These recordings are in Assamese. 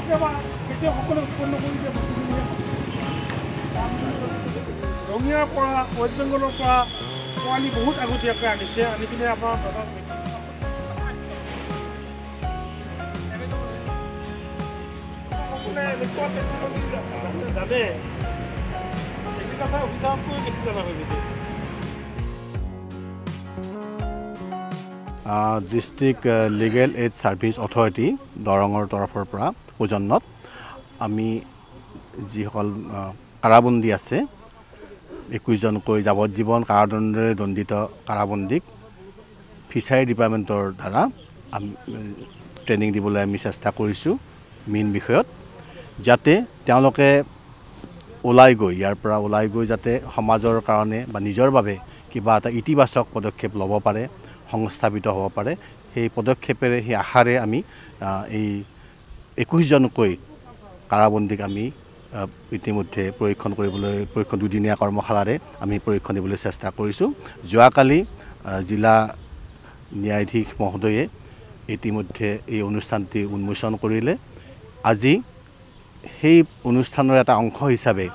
কেতিয়াবা সকলে উৎপন্ন কৰি দিয়া বস্তুখিনি ৰঙিয়াৰ পৰা ৱেষ্ট বেংগলৰ পৰা পোৱালি বহুত আগতীয়াকৈ আনিছে আনি কিনে আপোনাৰ জানে অভিযানটো বেছি জনা হৈ গৈছে district legal aid service authority দৰঙৰ তৰফৰ পৰা সৌজন্যত আমি যিসকল কাৰাবন্দী আছে 21জনকৈ যাৱজ্জীৱন কাৰাদণ্ডেৰে দণ্ডিত কাৰাবন্দীক ফিচাৰী ডিপাৰ্টমেণ্টৰ দ্বাৰা ট্ৰেইনিং দিবলৈ আমি চেষ্টা কৰিছোঁ মেইন বিষয়ত যাতে তেওঁলোকে ওলাই গৈ ইয়াৰ পৰা ওলাই গৈ যাতে সমাজৰ কাৰণে বা নিজৰ বাবে কিবা এটা ইতিবাচক পদক্ষেপ ল'ব পাৰে সংস্থাপিত হ'ব পাৰে সেই পদক্ষেপেৰে সেই আশাৰে আমি এই 21জনকৈ কাৰাবন্দীক আমি ইতিমধ্যে প্ৰশিক্ষণ দুদিনীয়া কৰ্মশালাৰে আমি প্ৰশিক্ষণ দিবলৈ চেষ্টা কৰিছোঁ যোৱাকালি জিলা ন্যায়াধীশ মহোদয়ে ইতিমধ্যে এই অনুষ্ঠানটি উন্মোচন কৰিলে আজি সেই অনুষ্ঠানৰ এটা অংশ হিচাপে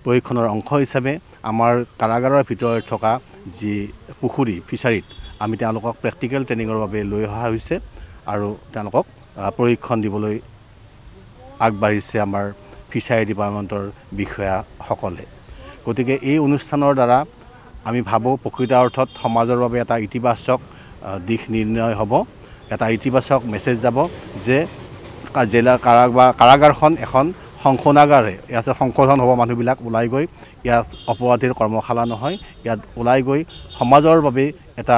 প্ৰশিক্ষণৰ অংশ হিচাপে আমাৰ কাৰাগাৰৰ ভিতৰত থকা যি পুখুৰী ফিচাৰীত আমি তেওঁলোকক প্ৰেক্টিকেল ট্ৰেইনিঙৰ বাবে লৈ অহা হৈছে আৰু তেওঁলোকক প্ৰশিক্ষণ দিবলৈ আগবাঢ়িছে আমাৰ ফিচাৰী ডিপাৰ্টমেণ্টৰ বিষয়াসকলে গতিকে এই অনুষ্ঠানৰ দ্বাৰা আমি ভাবোঁ প্ৰকৃত অৰ্থত সমাজৰ বাবে এটা ইতিবাচক দিশ নিৰ্ণয় হ'ব এটা ইতিবাচক মেছেজ যাব যে জিলা কাৰাগাৰখন এখন সংশোধনাগাৰে ইয়াত সংশোধন হ'ব মানুহবিলাক ওলাই গৈ ইয়াত অপৰাধীৰ কৰ্মশালা নহয় ইয়াত ওলাই গৈ সমাজৰ বাবে এটা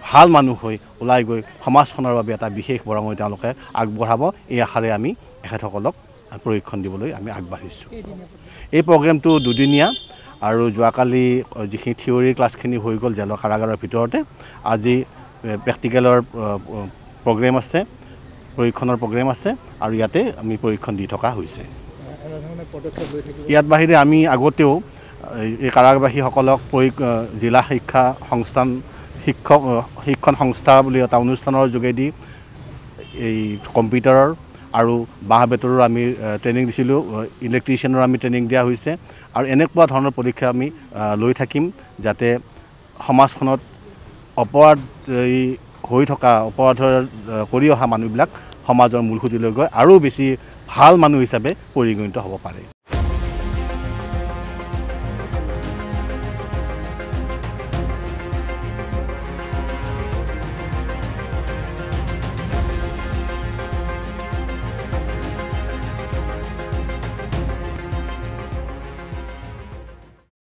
ভাল মানুহ হৈ ওলাই গৈ সমাজখনৰ বাবে এটা বিশেষ বৰঙণি তেওঁলোকে আগবঢ়াব এই আশাৰে আমি এখেতসকলক প্ৰশিক্ষণ দিবলৈ আমি আগবাঢ়িছোঁ এই প্ৰগ্ৰেমটো দুদিনীয়া আৰু যোৱাকালি যিখিনি থিয়ৰী ক্লাছখিনি হৈ গ'ল জেলৰ কাৰাগাৰৰ ভিতৰতে আজি প্ৰেক্টিকেলৰ প্ৰগ্ৰেম আছে প্ৰশিক্ষণৰ প্ৰগ্ৰেম আছে আৰু ইয়াতে আমি প্ৰশিক্ষণ দি থকা হৈছে ইয়াত বাহিৰে আমি আগতেও এই কাৰাবাসীসকলক জিলা শিক্ষণ সংস্থা বুলি এটা অনুষ্ঠানৰ যোগেদি এই কম্পিউটাৰৰ আৰু বাঁহ বেতৰো আমি ট্ৰেইনিং দিছিলোঁ ইলেক্ট্ৰিচিয়ানৰ আমি ট্ৰেইনিং দিয়া হৈছে আৰু এনেকুৱা ধৰণৰ পৰীক্ষা আমি লৈ থাকিম যাতে সমাজখনত অপৰাধ হৈ থকা অপৰাধৰ কৰি অহা মানুহবিলাক সমাজৰ মূলসুঁতিলৈ গৈ আৰু বেছি ভাল মানুহ হিচাপে পৰিগণিত হ'ব পাৰে